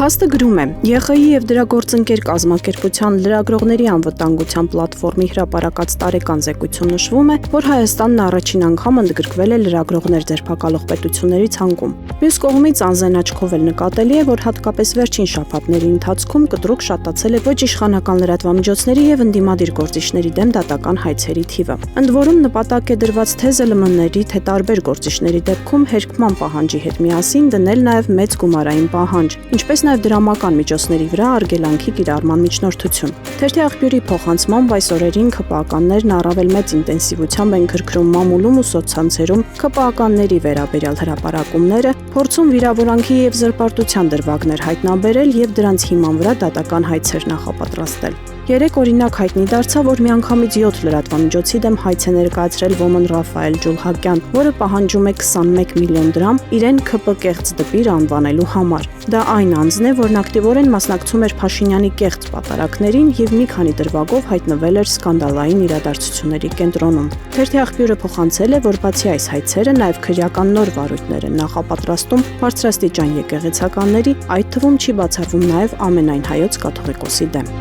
Փաստը գրում է. ԵԽԻ եւ դրա գործընկեր կազմակերպության լրագրողների անվտանգության պլատֆորմի հրապարակած տարեկան զեկույցում նշվում է, որ Հայաստանն առաջին անգամ ընդգրկվել է լրագրողներ ձերբակալող պետությունների ցանկում։ Մյուս կողմից անզեն աչքով էլ նկատելի է, որ հատկապես վերջին շաբաթների ընթացքում կտրուկ շատացել է ոչ իշխանական լրատվամիջոցների եւ ընդդիմադիր գործիչների դեմ դատական հայցերի թիվը։ Ընդ որում նպատակ է դրված թե ԶԼՄ-ների, թե տարբեր գործիչների դեպքում հերկման պահանջի հետ միասին դնել նաեւ մեծ գումարային պահանջ, ինչպես նաև դրամական միջոցների վրա արգելանքի կիրառման միջնորդություն։ Թերթի աղբյուրի փոխանցմամբ այս օրերին ՔՊԱ-ականներն առավել մեծ ինտենսիվությամբ են քրքրում մամուլում ու սոցցանցերում ՔՊԱ-ականների վերաբերյալ հրապարակումները, փորձում վիրավորանքի եւ զրպարտության դրվագներ հայտնաբերել եւ դրանց հիման վրա դատական հայցեր նախապատրաստել։ Երեք օրինակ հայտնի դարձավ, որ միանգամից 7 լրատվամիջոցի դեմ հայց է ներկայացրել ոմն Ռաֆայել Ջուլհակյան, որը պահանջում է 21 միլիոն դրամ իրեն ՔՊ կեղծ դպիր անվանելու համար։ Դա այն անձն է, որն ակտիվորեն մասնակցում էր Փաշինյանի կեղծ պատարակներին եւ մի քանի դրվագով հայտնվել էր սկանդալային իրադարձությունների կենտրոնում։ Թերթի աղբյուրը փոխանցել է, որ բացի այս հայցերը նաեւ քրեական նոր վարույթներ են նախապատրաստում բարձրաստիճան եկեղեցականների, այդ թվում չի բացառվում նաեւ ամենայն հայոց կաթողիկոսի դեմ։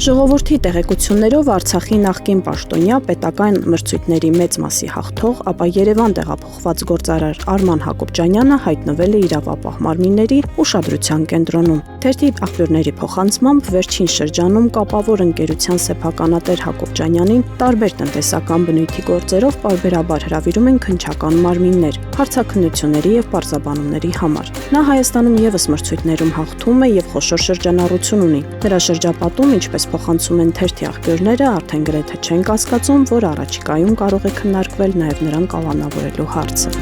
Ժողովրդի տեղեկություններով Արցախի նախկին պաշտոնյա պետական մրցույթների մեծ մասի հաղթող, ապա Երևան տեղափոխված գործարար Արման Հակոբյանյանը հայտնվել է իրավապահ մարմինների ուշադրության կենտրոնում։ Թերթի աղբյուրների փոխանցմամբ վերջին շրջանում կապավոր ընկերության սեփականատեր Հակոբյանյանին տարբեր տնտեսական բնույթի գործերով պարբերաբար հրավիրում են քննչական մարմիններ, հարցաքննությունների եւ պարզաբանումների համար։ Նա Հայաստանում եւս մրցույթներում հաղթում է եւ խոշոր շրջանառություն ունի։ Նրա շրջապատում, ինչպես փոխանցում են թերթի աղբյուրները, արդեն գրեթե չեն կասկածում, որ առաջիկայում կարող է քննարկվել նաև նրան կալանավորելու հարցը։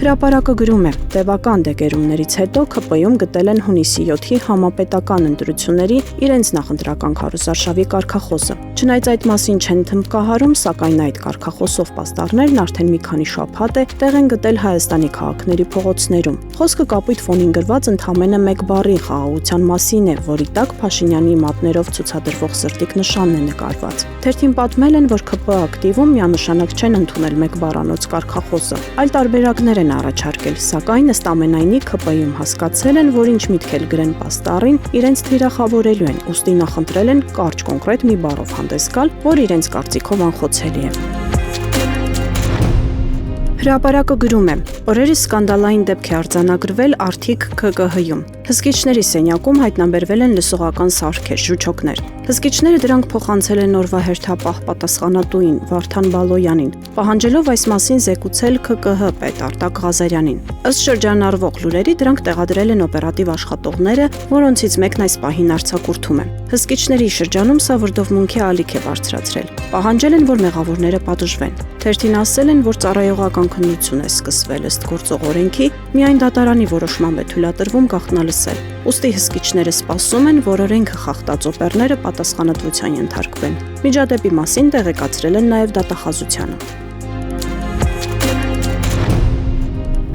Հրապարակը գրում է. տևական դեգերումներից հետո ՔՊ-ում գտել են հունիսի 7-ի համապետական ընտրությունների իրենց նախընտրական քարոզարշավի կարգախոսը։ Չնայած այդ մասին չեն թմբկահարում, սակայն այդ կարգախոսով պաստառներն արդեն մի քանի շաբաթ է տեղ են գտել Հայաստանի քաղաքների փողոցներում։ Խոսքը կապույտ ֆոնին գրված ընդամենը մեկ բառի խաղաղության մասին է, որի տակ Փաշինյանի մատներով ցուցադրվող սրտիկ նշանն է նկարված։ Թերթին պատմել են, որ ՔՊ ակտիվում միանշանակ չեն ընդունել մեկ բառանոց կարգախոսը, այլ տարբերակներ են առաջարկել, սակայն ըստ ամենայնի ՔՊ-ում հասկացել են, որ ինչ միտք էլ գրեն պաստառին, իրենց թիրախավորելու են, ուստի նախընտրել են կարճ կոնկրետ մի բառով հանդես գալ, որ իրենց կարծիքով անխոցելի է։ Հրապարակը գրում է. օրերս սկանդալային դեպք է արձանագրվել Արթիկ ՔԿՀ-ում։ Հսկիչների սենյակում հայտնաբերվել են լսողական սարքեր, ժուչոկներ։ Հսկիչները դրանք փոխանցել են օրվա հերթապահ պատասխանատուին Վարդան Բալոյանին, պահանջելով այս մասին զեկուցել ՔԿՀ պետ Արտակ Ղազարյանին։ Ըստ շրջանառվող լուրերի դրանք տեղադրել են օպերատիվ աշխատողները, որոնցից մեկն այս պահին արձակուրդում է։ Հսկիչների շրջանում սա վրդովմունքի ալիք է բարձրացրել։ Պահանջել են, որ մեղավորները պատժվեն։ Թերթին ասել են, որ ծառայողական քննություն է սկսվել ըստ գործող օրենքի, միայն դատարանի որոշմամբ է թույլատրվում գաղտնալսել։ Ուստի հսկիչները սպասում են, որ օրենքը խախտած օպերները պատասխանատվության ենթարկվեն։ Միջադեպի մասին տեղեկացրել են նաև դատախազությանը։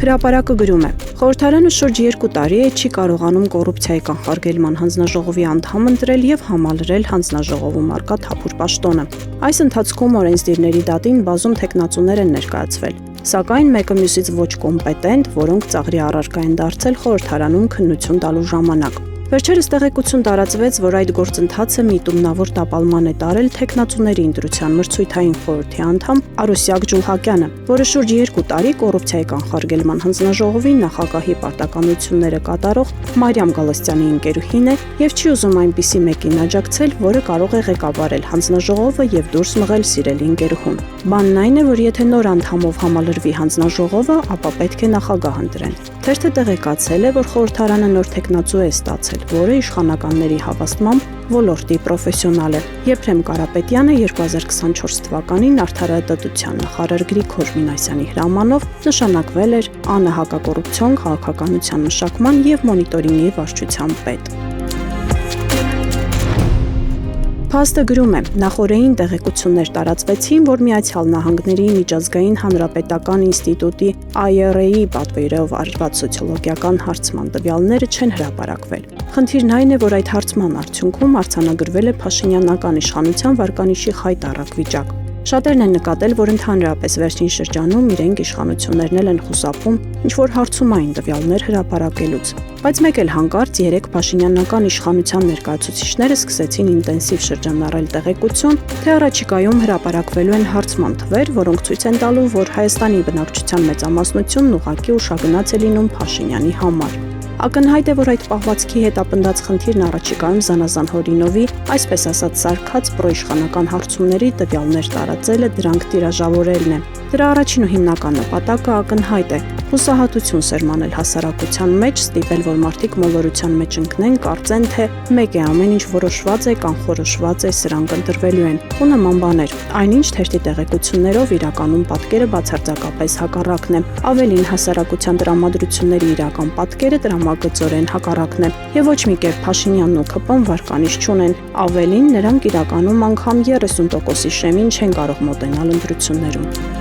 Հրապարակը գրում է. խորհրդարանը շուրջ 2 տարի է չի կարողանում կոռուպցիայի կանխարգելման հանձնաժողովի անդամ ընտրել եւ համալրել հանձնաժողովում առկա թափուր պաշտոնը։ Այս ընթացքում օրենսդիրների դատին բազում թեկնածուներ են ներկայացվել, սակայն մեկը մյուսից ոչ կոմպետենտ, որոնք ծաղրի առարկա են դարձել խորհրդարանում քննություն տալու ժամանակ։ Վերջերս տեղեկություն տարածվեց, որ այդ գործընթացը միտումնավոր տապալման է տարել թեկնածուների ընտրության մրցույթային խորհրդի անդամ Արուսյակ Ջուլհակյանը, որը շուրջ 2 տարի կոռուպցիայի կանխարգելման հանձնաժողովի նախագահի պարտականությունները կատարող Մարիամ Գալստյանի ընկերուհին է եւ չի ուզում այնպիսի մեկին աջակցել, որը կարող է ղեկավարել հանձնաժողովը եւ դուրս մղել սիրելի ընկերուհուն։ Բանն այն է, որ եթե նոր անդամով համալրվի հանձնաժողովը, ապա պետք է նախագահ ընտրեն։ Թերթը տեղեկացել է, որ խորհրդարանը նոր թեկնածու է ստացել, որը իշխանականների հավաստմամբ ոլորտի պրոֆեսիոնալ է։ Եփրեմ Կարապետյանը 2024 թվականին Արդարադատության նախարար Գրիգոր Մինասյանի հրամանով նշանակվել էր ԱՆ հակակոռուպցիոն քաղաքականության մշակման եւ մոնիտորինգի վարչության պետ։ Փաստը գրում է. նախորդին տեղեկություններ տարածվեցին, որ Միացյալ Նահանգների միջազգային հանրապետական ինստիտուտի IRA-ի պատվերով արված սոցիոլոգիական հարցման տվյալները չեն հրապարակվել։ Խնդիրն այն է, որ այդ հարցման արդյունքում արձանագրվել է փաշինյանական իշխանության վարկանիշի խայտառակ վիճակ։ Շատերն են նկատել, որ ընդհանրապես վերջին շրջանում իրենք իշխանություններն են խուսափում ինչ-որ հարցումային տվյալներ հրապարակելուց։ Բայց մեկ էլ հանկարծ 3 փաշինյանական իշխանության ներկայացուցիչները սկսեցին ինտենսիվ շրջանառել տեղեկություն, թե առաջիկայում հրապարակվելու են հարցման թվեր, որոնք ցույց են տալու, որ Հայաստանի բնակչության մեծամասնությունն ուղղակի ուշագնաց է լինում Փաշինյանի համար։ Ակնհայտ է, որ այդ պահվածքի հետ ապնդած խնդիրն առաջիկայում զանազան հորինովի, այսպես ասած սարքած պրոիշխանական հարցումների տվյալներ տարածելը, դրանք տիրաժավորելն է։ Դրա առաջին ու հիմնական նպատակը ակնհայտ է՝ հուսահատություն սերմանել հասարակության մեջ, ստիպել, որ մարդիկ մոլորության մեջ ընկնեն, կարծեն, թե մեկ է ամեն ինչ որոշված է, կանխորոշված է, սրանք ընտրվելու են ու նման բաներ։ Այնինչ թերթի տեղեկություններով իրականում պատկերը բացարձակապես հակառակն է։ Ավելին, հասարակության տրամադրությունների իրական պատկերը տրամագծորեն հակառակն է, եւ ոչ մի կերպ Փաշինյանն ու ՔՊ-ն վարկանիշ չունեն։ Ավելին, նրանք իրականում անգամ 30%-ի շեմին չեն կարող մոտենալ ընտրություններում։